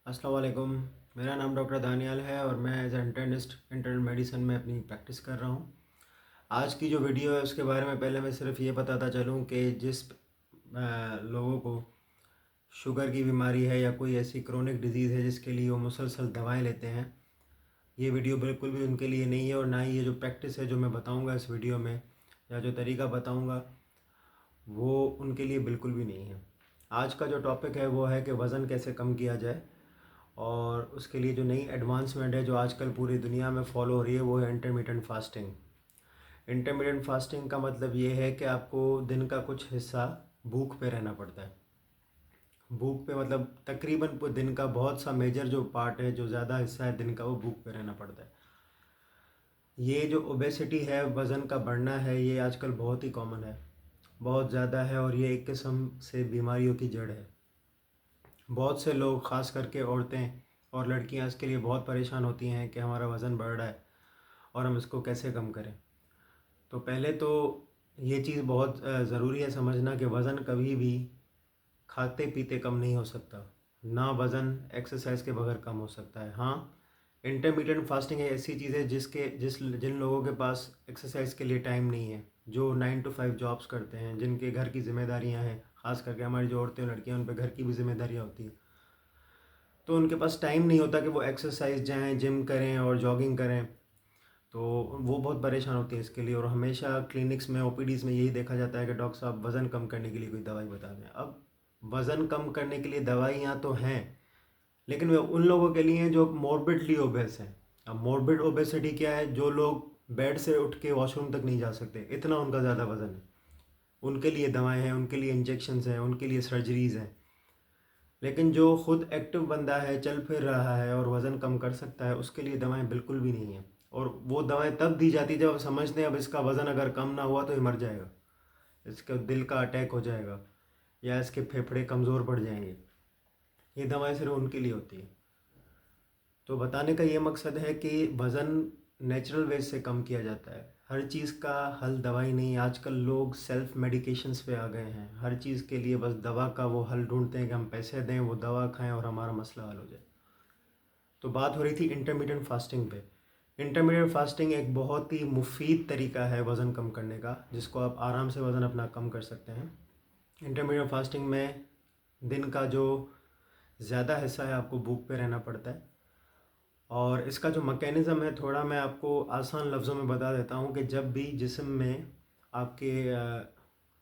अस्सलाम वालेकुम। मेरा नाम डॉक्टर दानियाल है और मैं एज इंटर्निस्ट इंटरनल मेडिसिन में अपनी प्रैक्टिस कर रहा हूँ। आज की जो वीडियो है उसके बारे में पहले मैं सिर्फ ये बताता चलूँ कि जिस लोगों को शुगर की बीमारी है या कोई ऐसी क्रोनिक डिजीज़ है जिसके लिए वो मुसलसल दवाएं लेते हैं, ये वीडियो बिल्कुल भी उनके लिए नहीं है। और ना ही ये जो प्रैक्टिस है जो मैं बताऊँगा इस वीडियो में या जो तरीका बताऊँगा वो उनके लिए बिल्कुल भी नहीं है। आज का जो टॉपिक है वो है कि वज़न कैसे कम किया जाए, और उसके लिए जो नई एडवांसमेंट है जो आजकल पूरी दुनिया में फॉलो हो रही है वो है इंटरमीडिएंट फास्टिंग। इंटरमीडिएंट फास्टिंग का मतलब ये है कि आपको दिन का कुछ हिस्सा भूख पे रहना पड़ता है। भूख पे मतलब तकरीबन दिन का बहुत सा मेजर जो पार्ट है, जो ज़्यादा हिस्सा है दिन का, वो भूख पे रहना पड़ता है। ये जो ओबेसिटी है, वज़न का बढ़ना है, ये आजकल बहुत ही कॉमन है, बहुत ज़्यादा है, और ये एक किस्म से बीमारियों की जड़ है। बहुत से लोग, ख़ास करके औरतें और लड़कियां, इसके लिए बहुत परेशान होती हैं कि हमारा वज़न बढ़ रहा है और हम इसको कैसे कम करें। तो पहले तो ये चीज़ बहुत ज़रूरी है समझना कि वज़न कभी भी खाते पीते कम नहीं हो सकता। ना वज़न एक्सरसाइज के बगैर कम हो सकता है। हाँ, इंटरमीडिएंट फास्टिंग एक ऐसी चीज़ है जिन लोगों के पास एक्सरसाइज के लिए टाइम नहीं है, जो 9 to 5 जॉब्स करते हैं, जिनके घर की जिम्मेदारियां हैं, ख़ास करके हमारी जो औरतें और लड़कियां, उन पर घर की भी जिम्मेदारियां होती हैं, तो उनके पास टाइम नहीं होता कि वो एक्सरसाइज जाएं, जिम करें और जॉगिंग करें। तो वो बहुत परेशान होती है इसके लिए, और हमेशा क्लिनिक्स में, ओपीडीज़ में यही देखा जाता है कि डॉक्टर साहब वज़न कम करने के लिए कोई दवाई बता दें। अब वज़न कम करने के लिए दवाइयाँ तो हैं, लेकिन वे उन लोगों के लिए हैं जो मॉर्बिडली ओबेस हैं। अब मॉर्बिड ओबेसिटी क्या है? जो लोग बेड से उठ के वॉशरूम तक नहीं जा सकते, इतना उनका ज़्यादा वज़न है। उनके लिए दवाएं हैं, उनके लिए इंजेक्शंस हैं, उनके लिए सर्जरीज़ हैं। लेकिन जो खुद एक्टिव बंदा है, चल फिर रहा है और वज़न कम कर सकता है, उसके लिए दवाएं बिल्कुल भी नहीं हैं। और वो दवाएं तब दी जाती जब समझते हैं अब इसका वज़न अगर कम ना हुआ तो ये मर जाएगा, इसका दिल का अटैक हो जाएगा या इसके फेफड़े कमज़ोर पड़ जाएंगे। ये दवाएं सिर्फ उनके लिए होती है। तो बताने का ये मकसद है कि वज़न नेचुरल वे से कम किया जाता है। हर चीज़ का हल दवाई नहीं। आजकल लोग सेल्फ मेडिकेशंस पे आ गए हैं। हर चीज़ के लिए बस दवा का वो हल ढूंढते हैं कि हम पैसे दें, वो दवा खाएं और हमारा मसला हल हो जाए। तो बात हो रही थी इंटरमीडिएंट फास्टिंग पे। इंटरमीडिएंट फास्टिंग एक बहुत ही मुफीद तरीका है वज़न कम करने का, जिसको आप आराम से वज़न अपना कम कर सकते हैं। इंटरमीडिएंट फास्टिंग में दिन का जो ज़्यादा हिस्सा है आपको भूख पे रहना पड़ता है। और इसका जो मैकेनिज़्म है, थोड़ा मैं आपको आसान लफ्ज़ों में बता देता हूँ कि जब भी जिस्म में आपके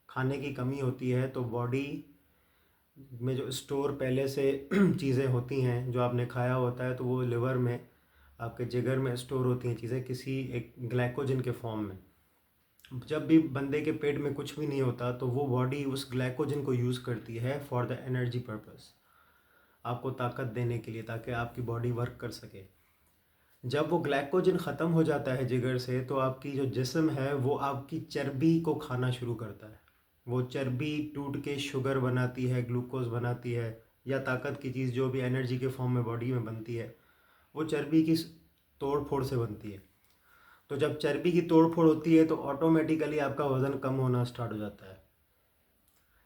खाने की कमी होती है तो बॉडी में जो स्टोर पहले से चीज़ें होती हैं जो आपने खाया होता है, तो वो लिवर में, आपके जिगर में स्टोर होती हैं चीज़ें किसी एक ग्लाइकोजन के फॉर्म में। जब भी बंदे के पेट में कुछ भी नहीं होता तो वो बॉडी उस ग्लाइकोजन को यूज़ करती है फॉर द एनर्जी पर्पस, आपको ताकत देने के लिए, ताकि आपकी बॉडी वर्क कर सके। जब वो ग्लाइकोजन ख़त्म हो जाता है जिगर से, तो आपकी जो जिस्म है वो आपकी चर्बी को खाना शुरू करता है। वो चर्बी टूट के शुगर बनाती है, ग्लूकोज बनाती है, या ताकत की चीज़ जो भी एनर्जी के फॉर्म में बॉडी में बनती है, वो चर्बी की तोड़ फोड़ से बनती है। तो जब चर्बी की तोड़ फोड़ होती है तो ऑटोमेटिकली आपका वज़न कम होना स्टार्ट हो जाता है।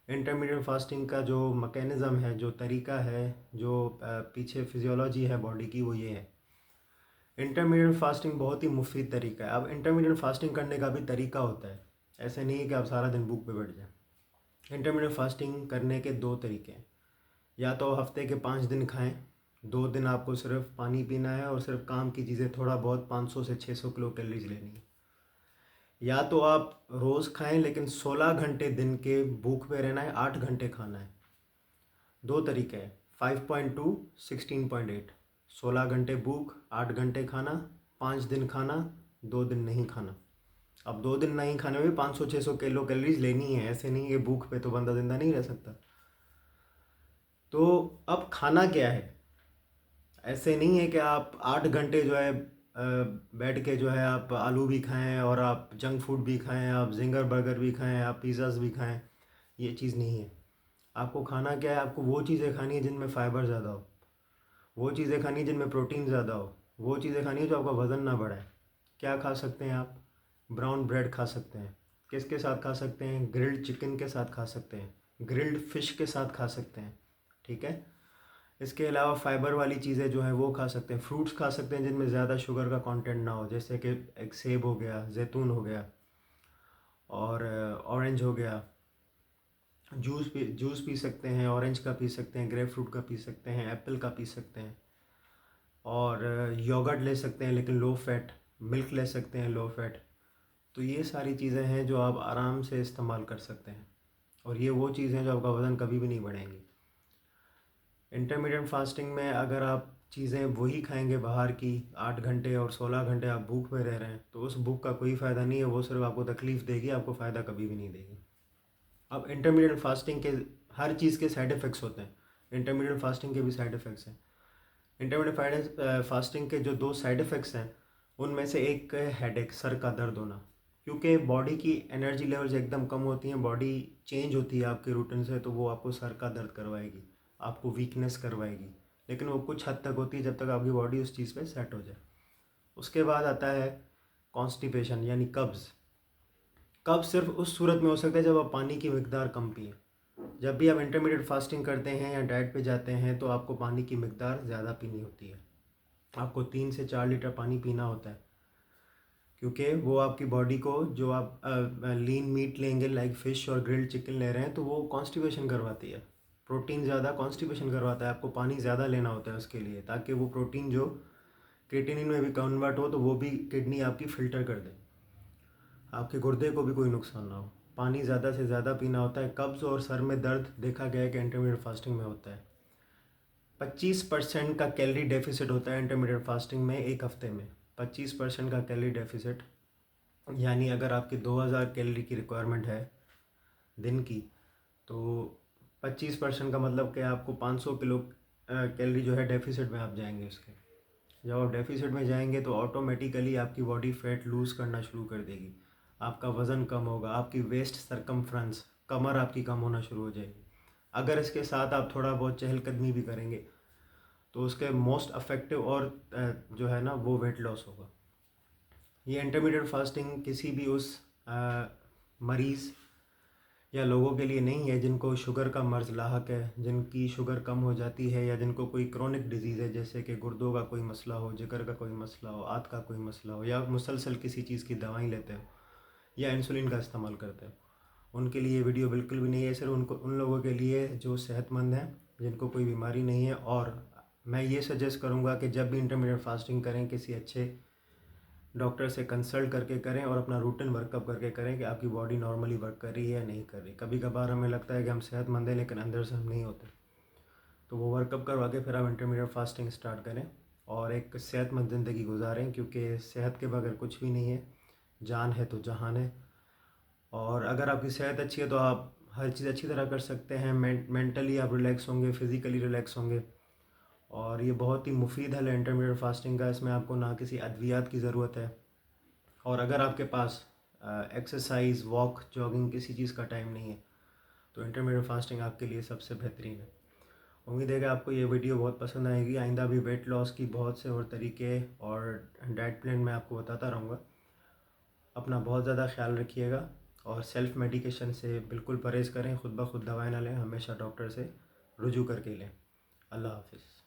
इंटरमीडिएट फास्टिंग का जो मैकेनिज़्म है, जो तरीका है, जो पीछे फिजियोलॉजी है बॉडी की, वो ये है। इंटरमीडिएट फास्टिंग बहुत ही मुफीद तरीका है। अब इंटरमीडिएट फास्टिंग करने का भी तरीका होता है, ऐसे नहीं है कि आप सारा दिन भूख पे बैठ जाएं। इंटरमीडिएट फास्टिंग करने के दो तरीके हैं। या तो हफ्ते के 5 दिन खाएं, 2 दिन आपको सिर्फ पानी पीना है और सिर्फ काम की चीज़ें थोड़ा बहुत 500 से 600 किलो कैलोरीज लेनी है। या तो आप रोज़ खाएं लेकिन 16 घंटे दिन के भूख पे रहना है, 8 घंटे खाना है। दो तरीके हैं, 5.2, 16.8। 16 घंटे भूख, 8 घंटे खाना, 5 दिन खाना, 2 दिन नहीं खाना। अब 2 दिन नहीं खाने में भी 500-600 किलो कैलोरीज लेनी है, ऐसे नहीं है कि भूख पे तो बंदा जिंदा नहीं रह सकता। तो अब खाना क्या है? ऐसे नहीं है कि आप 8 घंटे जो है बैठ के जो है आप आलू भी खाएं और आप जंक फूड भी खाएं, आप जिंगर बर्गर भी खाएं, आप पिज़्ज़ाज भी खाएं। ये चीज़ नहीं है। आपको खाना क्या है? आपको वो चीज़ें खानी है जिनमें फ़ाइबर ज़्यादा हो, वो चीज़ें खानी है जिनमें प्रोटीन ज़्यादा हो, वो चीज़ें खानी है जो आपका वज़न ना बढ़ाए। क्या खा सकते हैं आप? ब्राउन ब्रेड खा सकते हैं। किसके साथ खा सकते हैं? ग्रिल्ड चिकन के साथ खा सकते हैं, ग्रिल्ड फिश के साथ खा सकते हैं। ठीक है। इसके अलावा फाइबर वाली चीज़ें जो हैं वो खा सकते हैं, फ्रूट्स खा सकते हैं जिनमें ज़्यादा शुगर का कंटेंट ना हो, जैसे कि एक सेब हो गया, जैतून हो गया और ऑरेंज हो गया। जूस पी सकते हैं, ऑरेंज का पी सकते हैं, ग्रेप फ्रूट का पी सकते हैं, एप्पल का पी सकते हैं और योगर्ट ले सकते हैं लेकिन लो फैट, मिल्क ले सकते हैं लो फैट। तो ये सारी चीज़ें हैं जो आप आराम से इस्तेमाल कर सकते हैं और ये वो चीज़ें हैं जो आपका वज़न कभी भी नहीं बढ़ेंगी। इंटरमीडिएट फास्टिंग में अगर आप चीज़ें वही खाएंगे बाहर की, 8 घंटे और 16 घंटे आप भूख में रह रहे हैं, तो उस भूख का कोई फ़ायदा नहीं है, वो सिर्फ आपको तकलीफ़ देगी, आपको फ़ायदा कभी भी नहीं देगी। अब इंटरमीडिएट फास्टिंग के हर चीज़ के साइड इफ़ेक्ट्स होते हैं, इंटरमीडिएट फास्टिंग के भी साइड इफ़ेक्ट्स हैं। इंटरमीडिएट फास्टिंग के जो 2 साइड इफ़ेक्ट्स हैं, उनमें से एक है हेडेक, सर का दर्द होना, क्योंकि बॉडी की एनर्जी लेवल्स एकदम कम होती हैं, बॉडी चेंज होती है आपके रूटीन से, तो वो आपको सर का दर्द करवाएगी, आपको वीकनेस करवाएगी, लेकिन वो कुछ हद तक होती है जब तक आपकी बॉडी उस चीज़ पे सेट हो जाए। उसके बाद आता है कॉन्स्टिपेशन यानी कब्ज़। कब्ज़ सिर्फ उस सूरत में हो सकता है जब आप पानी की मिकदार कम पिएँ। जब भी आप इंटरमीडिएट फास्टिंग करते हैं या डाइट पे जाते हैं तो आपको पानी की मिकदार ज़्यादा पीनी होती है, आपको 3 से 4 लीटर पानी पीना होता है, क्योंकि वो आपकी बॉडी को, जो आप लीन मीट लेंगे लाइक फ़िश और ग्रिल्ड चिकन ले रहे हैं, तो वो कॉन्स्टिपेशन करवाती है, प्रोटीन ज़्यादा कॉन्स्टिपेशन करवाता है, आपको पानी ज़्यादा लेना होता है उसके लिए, ताकि वो प्रोटीन जो क्रिएटिनिन में भी कन्वर्ट हो तो वो भी किडनी आपकी फ़िल्टर कर दे, आपके गुर्दे को भी कोई नुकसान ना हो। पानी ज़्यादा से ज़्यादा पीना होता है। कब्ज़ और सर में दर्द देखा गया है कि इंटरमीडिएट फास्टिंग में होता है। 25% का कैलोरी डेफिसिट होता है इंटरमीडिएट फास्टिंग में एक हफ्ते में। 25% का कैलोरी डेफिसिट, यानी अगर आपकी 2000 कैलोरी की रिक्वायरमेंट है दिन की, तो 25% का मतलब कि आपको 500 किलो कैलोरी जो है डेफिसिट में आप जाएंगे उसके। जब आप डेफिसिट में जाएंगे तो ऑटोमेटिकली आपकी बॉडी फैट लूज़ करना शुरू कर देगी, आपका वज़न कम होगा, आपकी वेस्ट सरकमफ्रेंस, कमर आपकी कम होना शुरू हो जाएगी। अगर इसके साथ आप थोड़ा बहुत चहलकदमी भी करेंगे तो उसके मोस्ट अफेक्टिव और जो है ना वो वेट लॉस होगा। ये इंटरमीडिएट फास्टिंग किसी भी उस मरीज़ या लोगों के लिए नहीं है जिनको शुगर का मर्ज़ लाहक है, जिनकी शुगर कम हो जाती है या जिनको कोई क्रोनिक डिजीज़ है, जैसे कि गुर्दों का कोई मसला हो, जिगर का कोई मसला हो, आंत का कोई मसला हो, या मुसलसल किसी चीज़ की दवाई लेते हो या इंसुलिन का इस्तेमाल करते हो। उनके लिए ये वीडियो बिल्कुल भी नहीं है, सिर्फ उनको, उन लोगों के लिए जो सेहतमंद हैं, जिनको कोई बीमारी नहीं है। और मैं ये सजेस्ट करूँगा कि जब भी इंटरमीडिएट फास्टिंग करें, किसी अच्छे डॉक्टर से कंसल्ट करके करें और अपना रूटीन वर्कअप करके करें कि आपकी बॉडी नॉर्मली वर्क कर रही है या नहीं कर रही। कभी कभार हमें लगता है कि हम सेहतमंद हैं लेकिन अंदर से हम नहीं होते, तो वो वर्कअप करवा के फिर आप इंटरमीडिएट फास्टिंग स्टार्ट करें और एक सेहतमंद ज़िंदगी गुजारें, क्योंकि सेहत के बगैर कुछ भी नहीं है, जान है तो जहान है। और अगर आपकी सेहत अच्छी है तो आप हर चीज़ अच्छी तरह कर सकते हैं, मेंटली आप रिलैक्स होंगे, फिज़िकली रिलैक्स होंगे। और ये बहुत ही मुफीद है इंटरमीडिएट फास्टिंग का, इसमें आपको ना किसी अद्वियात की ज़रूरत है। और अगर आपके पास एक्सरसाइज, वॉक, जॉगिंग किसी चीज़ का टाइम नहीं है तो इंटरमीडिएट फास्टिंग आपके लिए सबसे बेहतरीन है। उम्मीद है कि आपको ये वीडियो बहुत पसंद आएगी। आइंदा भी वेट लॉस की बहुत से और तरीके और डाइट प्लान मैं आपको बताता रहूँगा। अपना बहुत ज़्यादा ख्याल रखिएगा और सेल्फ़ मेडिकेशन से बिल्कुल परहेज़ करें, खुद ब खुद दवाएं ना लें, हमेशा डॉक्टर से रुजू करके लें। अल्लाह हाफ़िज़।